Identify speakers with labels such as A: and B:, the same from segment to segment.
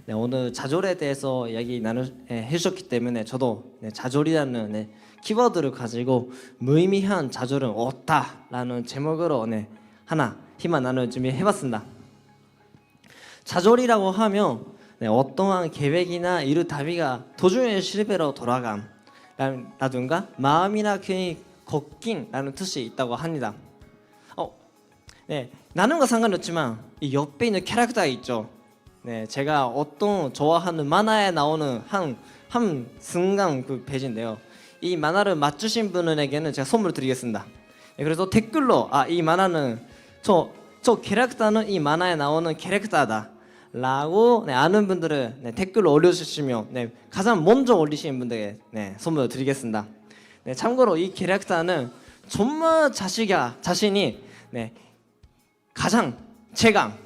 A: 네, 오늘 자졸에 대해서 이야기 해주셨기 때문에 저도 자졸이라는 키워드를 가지고 무의미한 자졸은 없다라는 제목으로 하나 힘만 나눌 준비해봤습니다. 자졸이라고 하면 어떠한 계획이나 이루다비가 도중에 실패로 돌아감 라든가 마음이나 괜히 걷긴라는 뜻이 있다고 합니다. 나는 거 상관없지만 이 옆에 있는 캐릭터가 있죠. 제가 어떤 좋아하는 만화에 나오는 한 순간 그 페이지인데요. 이 만화를 맞추신 분에게는 제가 선물 드리겠습니다. 그래서 댓글로 이 만화는 저 캐릭터는 이 만화에 나오는 캐릭터다 라고 아는 분들은 댓글로 올려주시면 가장 먼저 올리시는 분들에게 선물을 드리겠습니다. 참고로 이 캐릭터는 정말 자신이 가장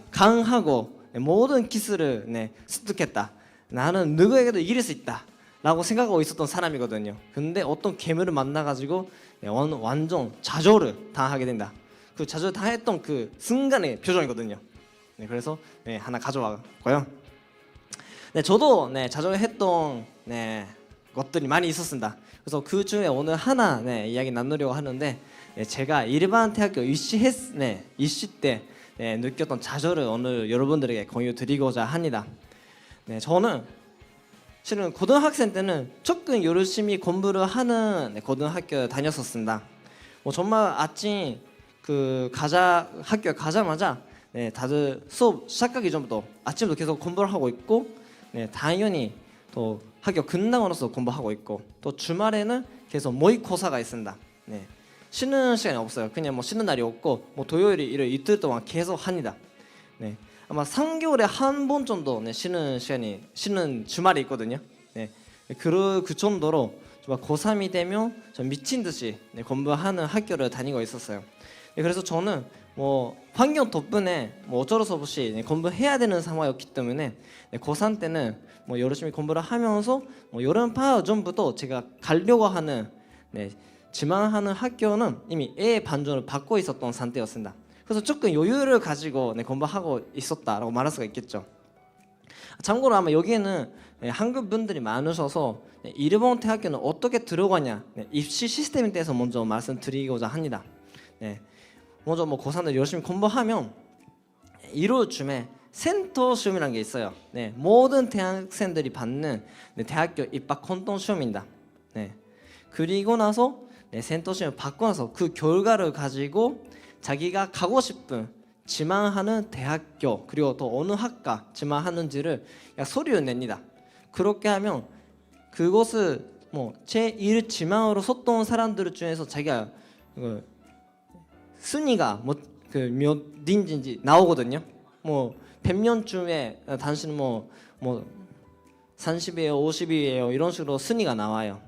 A: 강하고 모든 기술을 습득했다. 나는 누구에게도 이길 수 있다 라고 생각하고 있었던 사람이거든요. 근데 어떤 괴물을 만나가지고 완전 좌절을 당하게 된다. 그 좌절 당했던 그 순간의 표정이거든요. 그래서 하나 가져왔고요. 저도 좌절했던 것들이 많이 있었습니다. 그래서 그 중에 오늘 하나 이야기 나누려고 하는데, 제가 일반 대학교 입시 때 느꼈던 좌절을 오늘 여러분들에게 공유드리고자 합니다. 저는 실은 고등학생 때는 조금 열심히 공부를 하는 고등학교에 다녔었습니다. 정말 아침 학교 가자마자 다들 수업 시작하기 전부터 아침부터 계속 공부를 하고 있고, 당연히 또 학교 끝나고 나서 공부하고 있고, 또 주말에는 계속 모의고사가 있습니다. 쉬는 시간이 없어요. 그냥 쉬는 날이 없고 토요일, 일요일 이틀 동안 계속 합니다. 아마 3개월에 한 번 정도 쉬는 주말이 있거든요. 그 정도로 정말 고3이 되면 미친 듯이 공부하는 학교를 다니고 있었어요. 그래서 저는 환경 덕분에 어쩔 수 없이 공부해야 되는 상황이었기 때문에 고3 때는 열심히 공부를 하면서 여름방학 전부터 제가 가려고 하는 지망하는 학교는 이미 A 반전을 받고 있었던 상태였습니다. 그래서 조금 여유를 가지고 공부하고 있었다라고 말할 수가 있겠죠. 참고로 아마 여기에는 한국 분들이 많으셔서 일본 대학교는 어떻게 들어가냐 입시 시스템에 대해서 먼저 말씀드리고자 합니다. 먼저 고3들 열심히 공부하면 1월쯤에 센터 시험이라는 게 있어요. 모든 대학생들이 받는 대학교 입학 컨동 시험입니다. 그리고 나서 센터 시험을 받고 나서 그 결과를 가지고 자기가 가고 싶은 지망하는 대학교 그리고 또 어느 학과 지망하는지를 서류를 냅니다. 그렇게 하면 그것을 제1 지망으로 섰던 사람들 중에서 자기가 순위가 몇인지 나오거든요. 100명쯤에 당신은 30이에요 50이에요 이런 식으로 순위가 나와요.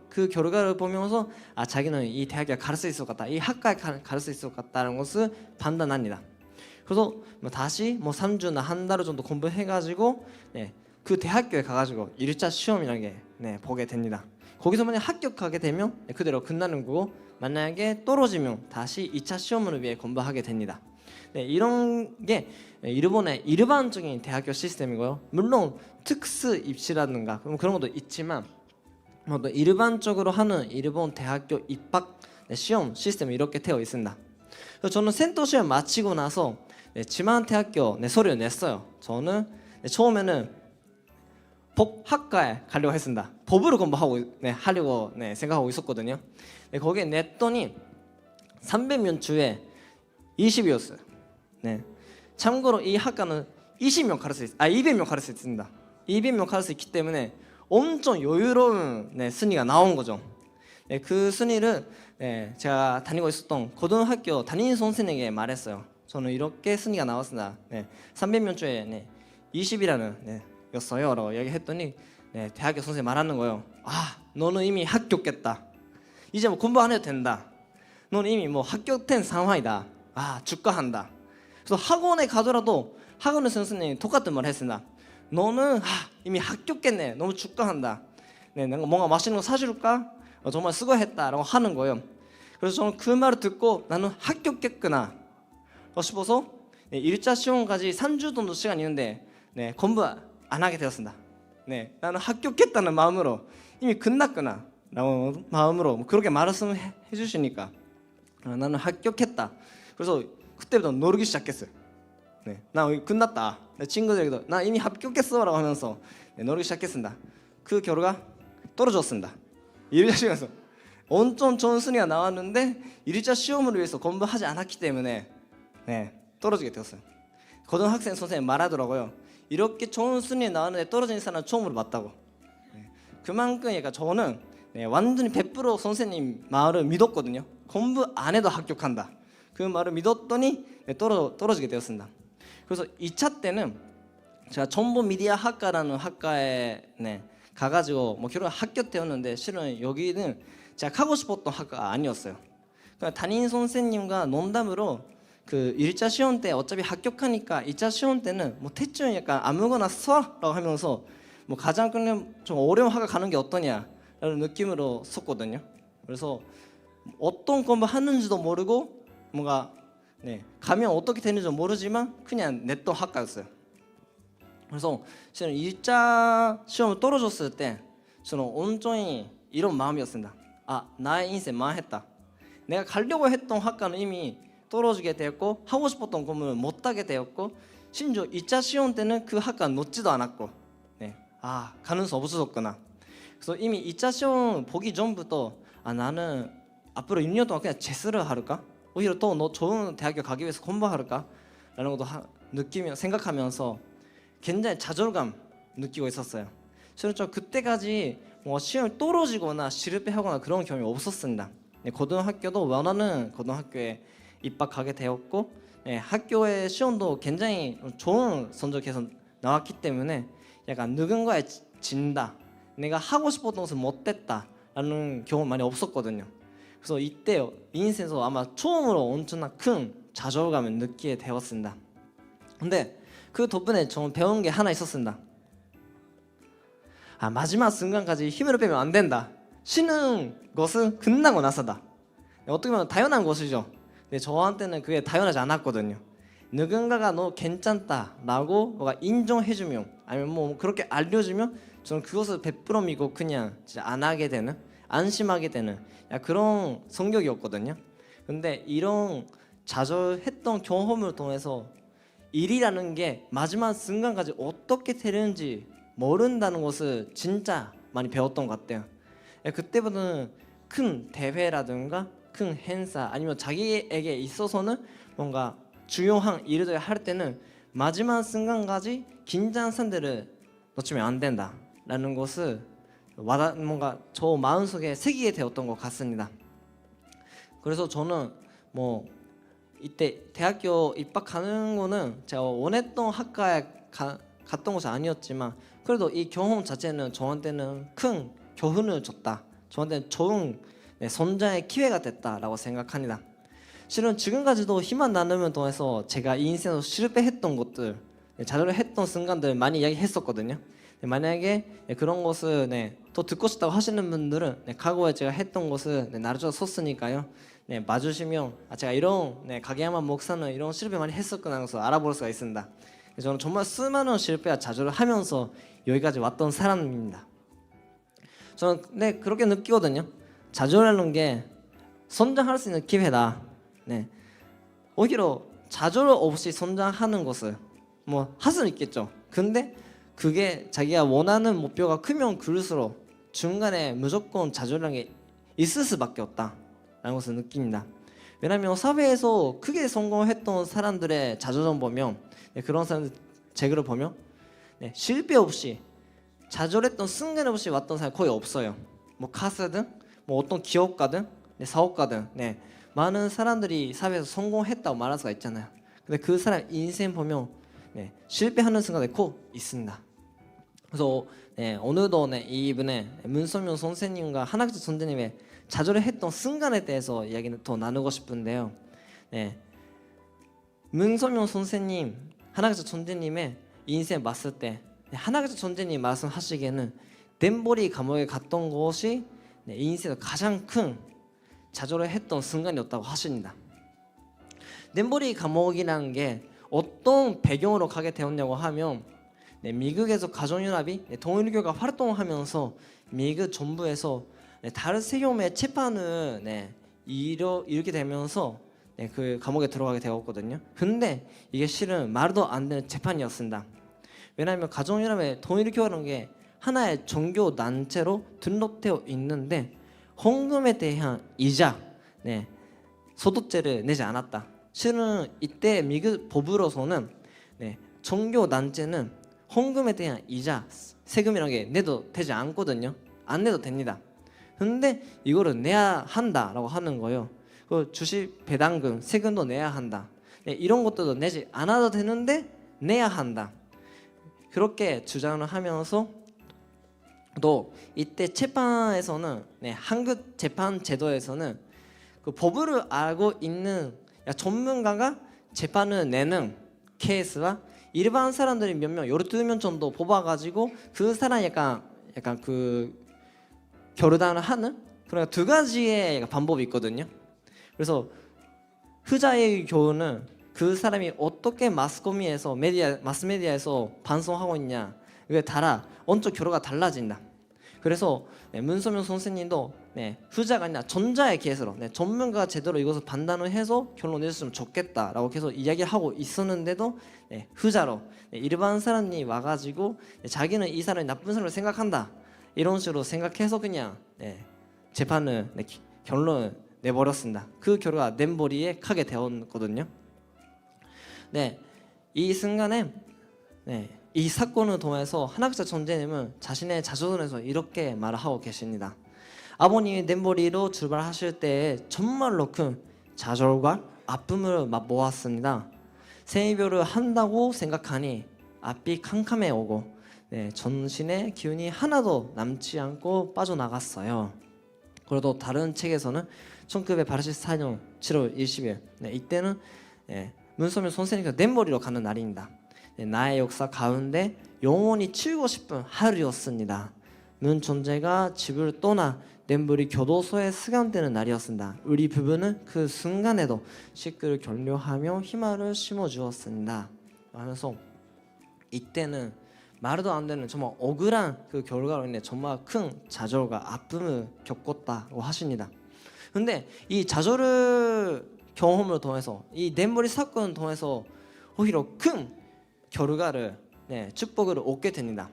A: 그 결과를 보면서 자기는 이 대학에 갈 수 있을 것 같다, 이 학과에 갈 수 있을 것 같다는 것을 판단합니다. 그래서 다시 3주나 한 달 정도 공부해가지고 그 대학교에 가가지고 1차 시험이라는 게 보게 됩니다. 거기서 만약 합격하게 되면 그대로 끝나는 거고, 만약에 떨어지면 다시 2차 시험을 위해 공부하게 됩니다. 이런 게 일본의 일반적인 대학교 시스템이고요. 물론 특수 입시라든가 그런 것도 있지만 또 일반적으로 하는 일본 대학교 입학 시험 시스템이 이렇게 되어 있습니다. 그래서 저는 센터 시험 마치고 나서 지망 대학교 서류를 냈어요. 저는 처음에는 법학과에 가려고 했습니다. 법으로 공부하고 하려고 생각하고 있었거든요. 거기에 냈더니 300명 중에 20이었어요. 참고로 이 학과는 200명 가를 수 있습니다. 200명 가를 수 있기 때문에 엄청 여유로운 순위가 나온 거죠. 그 순위를 제가 다니고 있었던 고등학교 담임 선생님에게 말했어요. 저는 이렇게 순위가 나왔습니다. 300명 중에 20이라는 였어요 라고 얘기했더니 대학교 선생님이 말하는 거예요. 너는 이미 합격했다. 이제 공부 안 해도 된다. 너는 이미 합격된 상황이다. 축하한다. 그래서 학원에 가더라도 학원의 선생님이 똑같은 말을 했습니다. 너는 이미 합격했네. 너무 축하한다. 내가 뭔가 맛있는 거 사줄까? 정말 수고했다 라고 하는 거예요. 그래서 저는 그 말을 듣고 나는 합격했구나 싶어서 1차 시험까지 3주 정도 시간이 있는데 공부 안 하게 되었습니다. 네, 나는 합격했다는 마음으로 이미 끝났구나 라고 마음으로 그렇게 말씀해 주시니까 나는 합격했다. 그래서 그때부터 놀기 시작했어요. 네, 나 끝났다. 내 친구들에게도 나 이미 합격했어라고 하면서 네, 놀기 시작했습니다. 그 결과 떨어졌습니다. 1차 시험에서 엄청 좋은 순위가 나왔는데 1차 시험을 위해서 공부하지 않았기 때문에 네, 떨어지게 되었어요. 고등학생 선생님 말하더라고요. 이렇게 좋은 순위에 나왔는데 떨어진 사람 처음으로 봤다고. 네, 그만큼 그러니까 저는 네, 완전히 100% 선생님 말을 믿었거든요. 공부 안 해도 합격한다. 그 말을 믿었더니 네, 떨어지게 되었습니다. 그래서 2차 때는 제가 정보미디어학과라는 학과에 네, 가가지고 뭐 결국 합격되었는데 실은 여기는 제가 가고 싶었던 학과가 아니었어요. 그러니까 담임 선생님과 농담으로 그 1차 시험 때 어차피 합격하니까 2차 시험 때는 뭐 대충 약간 아무거나 써라고 하면서 뭐 가장 그냥 좀 어려운 학과 가는 게 어떠냐라는 느낌으로 썼거든요. 그래서 어떤 공부 하는지도 모르고 뭔가 네, 가면 어떻게 되는지 모르지만 그냥 냈던 학과였어요. 그래서 저는 1차 시험을 떨어졌을 때 저는 온전히 이런 마음이었습니다. 아, 나의 인생 망했다. 내가 가려고 했던 학과는 이미 떨어지게 되었고 하고 싶었던 공부를 못하게 되었고 심지어 2차 시험 때는 그 학과 놓지도 않았고 네, 아 가능성 없어졌구나. 그래서 이미 2차 시험 보기 전부터 아 나는 앞으로 6년 동안 그냥 재수를 할까? 오히려 더 좋은 대학교 가기 위해서 공부할까? 라는 것도 생각하면서 굉장히 좌절감 느끼고 있었어요. 실제로 그때까지 뭐 시험을 떨어지거나 실패하거나 그런 경험이 없었습니다. 네, 고등학교도 원하는 고등학교에 입학하게 되었고 네, 학교의 시험도 굉장히 좋은 성적에서 나왔기 때문에 약간 누군가의 진다, 내가 하고 싶었던 것을 못했다라는 경험 많이 없었거든요. 그래서 이때 인생에서 아마 처음으로 엄청난 큰 좌절감을 느끼게 되었습니다. 근데 그 덕분에 저는 배운 게 하나 있었습니다. 아, 마지막 순간까지 힘을 빼면 안 된다. 쉬는 것은 끝나고 나서다. 어떻게 보면 당연한 것이죠. 근데 저한테는 그게 당연하지 않았거든요. 누군가가 너 괜찮다라고 뭐가 인정해주면 아니면 뭐 그렇게 알려주면 저는 그것을 100% 믿고 그냥 진짜 안 하게 되는, 안심하게 되는 그런 성격이었거든요. 근데 이런 좌절했던 경험을 통해서 일이라는 게 마지막 순간까지 어떻게 되는지 모른다는 것을 진짜 많이 배웠던 것 같아요. 그때부터는 큰 대회라든가 큰 행사 아니면 자기에게 있어서는 뭔가 중요한 일을 할 때는 마지막 순간까지 긴장 상태를 놓치면 안 된다라는 것을 뭔가 저 마음속에 새기게 되었던 것 같습니다. 그래서 저는 뭐 이때 대학교 입학하는 거는 제가 원했던 학과에 갔던 것이 아니었지만 그래도 이 경험 자체는 저한테는 큰 교훈을 줬다. 저한테는 좋은 성장의 기회가 됐다라고 생각합니다. 실은 지금까지도 힘만 나누면 통해서 제가 이 인생에서 실패했던 것들, 좌절했던 순간들 많이 이야기했었거든요. 만약에 그런 것을 더 듣고 싶다고 하시는 분들은 과거에 제가 했던 것을 나눠서 썼으니까요. 봐주시면 제가 이런 가게야만 목사는 이런 실패 많이 했었구나 하면서 알아볼 수가 있습니다. 저는 정말 수많은 실패와 좌절을 하면서 여기까지 왔던 사람입니다. 저는 그렇게 느끼거든요. 좌절하는 게 성장할 수 있는 기회다. 오히려 좌절 없이 성장하는 것을 뭐 할 수는 있겠죠. 근데 그게 자기가 원하는 목표가 크면 클수록 중간에 무조건 좌절하는 게 있을 수밖에 없다라는 것을 느낍니다. 왜냐하면 사회에서 크게 성공했던 사람들의 자존감 보면 그런 사람들 책을 보면 실패 없이 좌절했던 순간 없이 왔던 사람이 거의 없어요. 뭐 가수든 뭐 어떤 기업가든 사업가든 많은 사람들이 사회에서 성공했다고 말할 수가 있잖아요. 근데 그 사람 인생 보면 실패하는 순간이 꼭 있습니다. 그래서 오늘도 이분의 문선명 선생님과 하나같이 선생님의 좌절을 했던 순간에 대해서 이야기를 더 나누고 싶은데요. 문선명 선생님, 하나같이 선생님의 인생 봤을 때 하나같이 선생님 말씀하시기에는 덴버리 감옥에 갔던 것이 인생에서 가장 큰 좌절을 했던 순간이었다고 하십니다. 덴버리 감옥이라는 게 어떤 배경으로 가게 되었냐고 하면 네, 미국에서 가정연합이 동일교가 활동하면서 미국 정부에서 다른 세금의 재판을 이렇게 되면서 그 감옥에 들어가게 되었거든요. 근데 이게 실은 말도 안 되는 재판이었습니다. 왜냐하면 가정연합의 동일교라는 게 하나의 종교 단체로 등록되어 있는데 헌금에 대한 이자, 소득세를 내지 않았다. 실은 이때 미국 법으로서는 종교 단체는 헌금에 대한 이자, 세금이라는 게 내도 되지 않거든요. 안 내도 됩니다. 근데 이거를 내야 한다라고 하는 거예요. 그 주식 배당금, 세금도 내야 한다. 이런 것들도 내지 않아도 되는데 내야 한다. 그렇게 주장을 하면서 또 이때 재판에서는 한국 재판 제도에서는 그 법을 알고 있는 전문가가 재판을 내는 케이스와 일반 사람들이 몇 명, 12명 정도 뽑아가지고 그 사람 약간 그 결단을 하는 그런 두 가지의 방법이 있거든요. 그래서 후자의 교훈은 그 사람이 어떻게 마스코미에서 마스메디아에서 방송하고 있냐 이게 따라 언적 교류가 달라진다. 그래서 문소명 선생님도 후자가 아니라 전자의 케이스로 전문가가 제대로 이것을 판단을 해서 결론 내줬으면 좋겠다라고 계속 이야기하고 있었는데도 후자로 일반 사람이 와가지고 자기는 이 사람이 나쁜 사람을 생각한다 이런 식으로 생각해서 그냥 재판을 결론을 내버렸습니다. 그 결과가 nem버리에 가게 되었거든요. 이 순간에 이 사건을 통해서 한학자 전재님은 자신의 자서전에서 이렇게 말을 하고 계십니다. 아버님이 nem버리로 출발하실 때 정말로 큰 좌절과 아픔을 맛보았습니다. 생이별을 한다고 생각하니 앞이 캄캄해 오고 전신의 기운이 하나도 남지 않고 빠져나갔어요. 그래도 다른 책에서는 1984년 7월 20일 이때는 문소명 선생님과 nem버리로 가는 날입니다. 나의 역사 가운데 영원히 치우고 싶은 하루였습니다. 문 존재가 집을 떠나 nem버리 교도소에 수감되는 날이었습니다. 우리 부부는 그 순간에도 식구를 격려하며 희망을 심어주었습니다. 하면서 이때는 말도 안 되는 정말 억울한 그 결과로 인해 정말 큰 좌절과 아픔을 겪었다고 하십니다. 근데 이 좌절을 경험을 통해서 이 nem버리 사건을 통해서 오히려 큰 결과를 축복을 얻게 됩니다.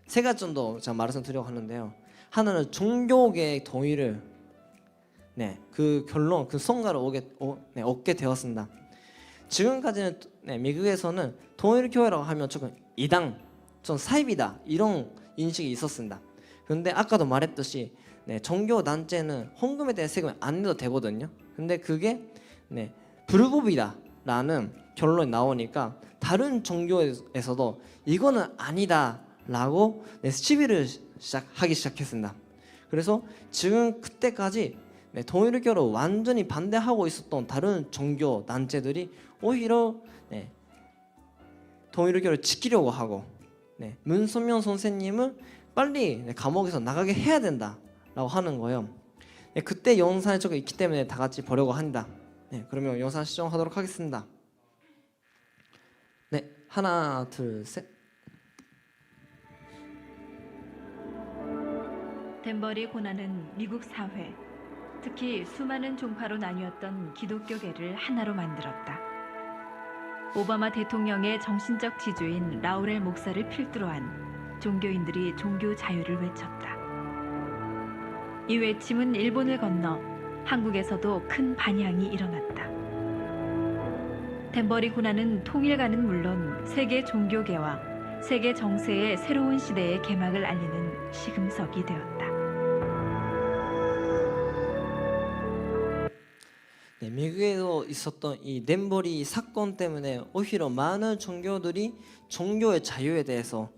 A: 세 가지 정도 제가 말씀드리려고 하는데요. 하나는 종교계의 동의를 그 결론, 그 성과를 얻게 되었습니다. 지금까지는 미국에서는 동일교회라고 하면 조금 이당, 좀 사입이다 이런 인식이 있었습니다. 그런데 아까도 말했듯이 종교 단체는 헌금에 대한 세금을 안 내도 되거든요. 근데 그게 불법이다라는 결론이 나오니까 다른 종교에서도 이거는 아니다라고 시비를 하기 시작했습니다. 그래서 지금 그때까지 동일교를 완전히 반대하고 있었던 다른 종교 단체들이 오히려 동일교를 지키려고 하고 문선명 선생님은 빨리 감옥에서 나가게 해야 된다라고 하는 거예요. 그때 영상이 조금 있기 때문에 다 같이 보려고 합니다. 그러면 영상 시청하도록 하겠습니다. 하나, 둘, 셋.
B: 덴버리 고난은 미국 사회, 특히 수많은 종파로 나뉘었던 기독교계를 하나로 만들었다. 오바마 대통령의 정신적 지주인 라우렐 목사를 필두로 한 종교인들이 종교 자유를 외쳤다. 이 외침은 일본을 건너 한국에서도 큰 반향이 일어났다. 덴버리 고난은 통일가는 물론 세계 종교계와 세계 정세의 새로운 시대의 개막을 알리는 시금석이 되었다.
A: 미국에서 있었던 이 nem버리 사건 때문에 오히려 많은 종교들이 종교의 자유에 대해서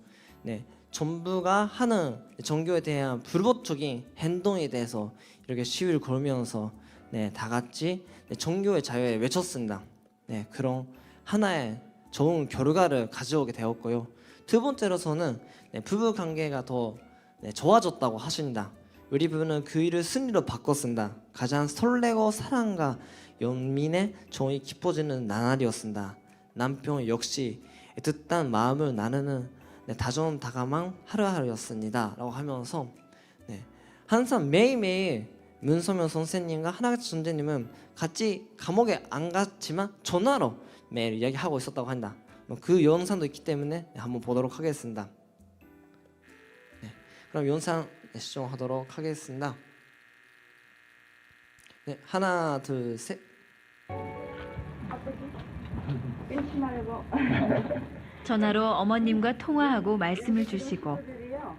A: 정부가 하는 종교에 대한 불법적인 행동에 대해서 이렇게 시위를 걸면서 다 같이 종교의 자유에 외쳤습니다. 그런 하나의 좋은 결과를 가져오게 되었고요. 두 번째로서는 부부 관계가 더 좋아졌다고 하십니다. 우리 부부는 그 일을 승리로 바꿨습니다. 가장 설레고 사랑과 연민의 정이 깊어지는 나날이었습니다. 남편 역시 뜻단 마음을 나누는 다정다감한 하루하루였습니다라고 하면서 항상 매일매일 문소명 선생님과 하나같이 선생님은 같이 감옥에 안 갔지만 전화로 매일 이야기하고 있었다고 한다. 그 영상도 있기 때문에 한번 보도록 하겠습니다. 그럼 영상 시청하도록 하겠습니다. 하나 둘 셋.
C: 끊지 말고.
B: 전화로 어머님과 통화하고 말씀을 주시고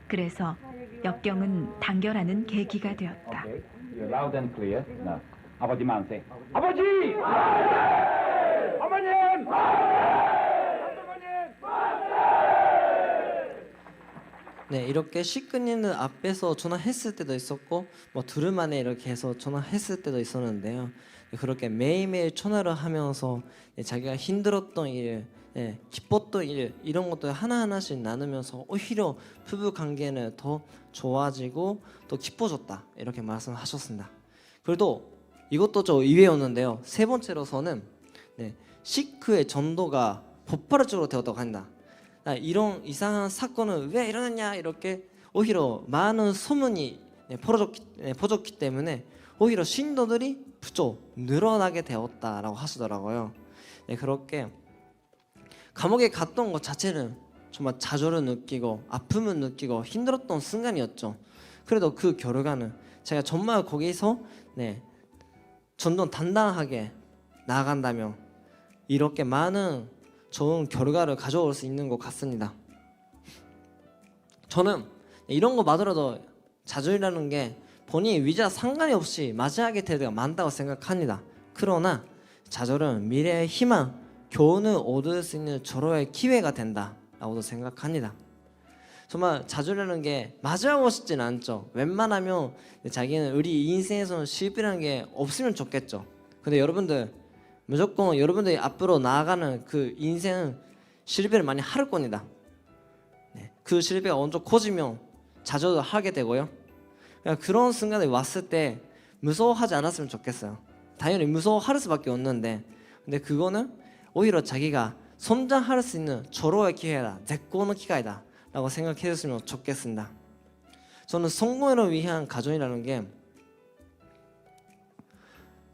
B: 그래서 역경은 단결하는 계기가 되었다.
D: Okay. You're loud and clear. Now, 아버지 만세. 아버지! 어머님!
A: 이렇게 시크님은 앞에서 전화했을 때도 있었고 둘만에 이렇게 해서 전화했을 때도 있었는데요. 그렇게 매일매일 전화를 하면서 자기가 힘들었던 일, 기뻤던 일 이런 것들 하나하나씩 나누면서 오히려 부부 관계는 더 좋아지고 또 깊어졌다 이렇게 말씀하셨습니다. 그래도 이것도 좀 의외였는데요. 세 번째로서는 시크의 전도가 폭발적으로 되었다고 한다. 이런 이상한 사건은 왜 일어났냐 이렇게 오히려 많은 소문이 퍼졌기 때문에 오히려 신도들이 부쩍 늘어나게 되었다라고 하시더라고요. 그렇게 감옥에 갔던 것 자체는 정말 좌절을 느끼고 아픔을 느끼고 힘들었던 순간이었죠. 그래도 그 결과는 제가 정말 거기서 전도 단단하게 나아간다면 이렇게 많은 좋은 결과를 가져올 수 있는 것 같습니다. 저는 이런 거마저도 좌절이라는 게 본인이 위자 상관이 없이 맞이하게 될 때가 많다고 생각합니다. 그러나 좌절은 미래의 희망, 교훈을 얻을 수 있는 절호의 기회가 된다라고도 생각합니다. 정말 좌절이라는 게 맞이하고 싶진 않죠. 웬만하면 자기는 우리 인생에서는 실패라는 게 없으면 좋겠죠. 근데 여러분들 무조건 여러분들이 앞으로 나아가는 그 인생은 실패를 많이 할 겁니다. 그 실패가 먼저 커지면 좌절을 하게 되고요. 그런 순간에 왔을 때 무서워하지 않았으면 좋겠어요. 당연히 무서워할 수밖에 없는데 근데 그거는 오히려 자기가 성장할 수 있는 절호의 기회다,絶好の 기회다 라고 생각해 줬으면 좋겠습니다. 저는 성공을 위한 가정이라는 게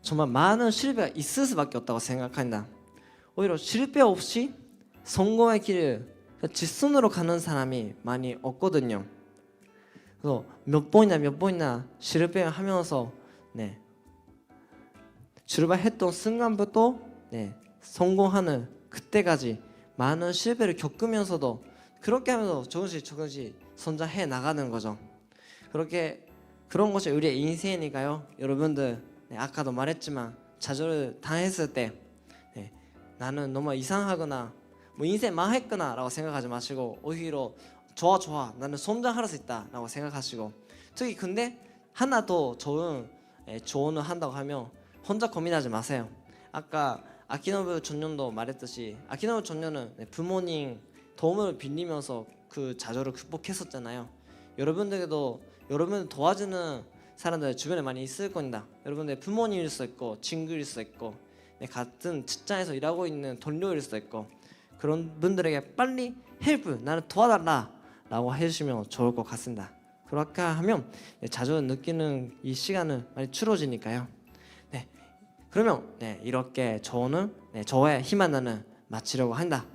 A: 정말 많은 실패가 있을 수밖에 없다고 생각합니다. 오히려 실패 없이 성공의 길을 직선으로 가는 사람이 많이 없거든요. 그래서 몇 번이나 실패를 하면서 출발했던 순간부터 성공하는 그때까지 많은 실패를 겪으면서도 그렇게 하면서 조금씩 성장해 나가는 거죠. 그렇게 그런 것이 우리의 인생이니까요. 여러분들 아까도 말했지만 좌절을 당했을 때 나는 너무 이상하거나 인생 망했구나 라고 생각하지 마시고 오히려 좋아 나는 성장할 수 있다 라고 생각하시고 특히 근데 하나 더 좋은 조언을 한다고 하면 혼자 고민하지 마세요. 아까 아키노부 전년도 말했듯이 아키노부 전년은 부모님 도움을 빌리면서 그 좌절을 극복했었잖아요. 여러분들도 여러분을 도와주는 사람들 주변에 많이 있을 겁니다. 여러분들 부모님일 수 있고 친구일 수 있고 같은 직장에서 일하고 있는 동료일 수 있고 그런 분들에게 빨리 헬프 나를 도와달라 라고 해주시면 좋을 것 같습니다. 그렇게 하면 좌절 느끼는 이 시간은 많이 줄어지니까요. 그러면 이렇게 저는 저의 힘 하나는 마치려고 한다.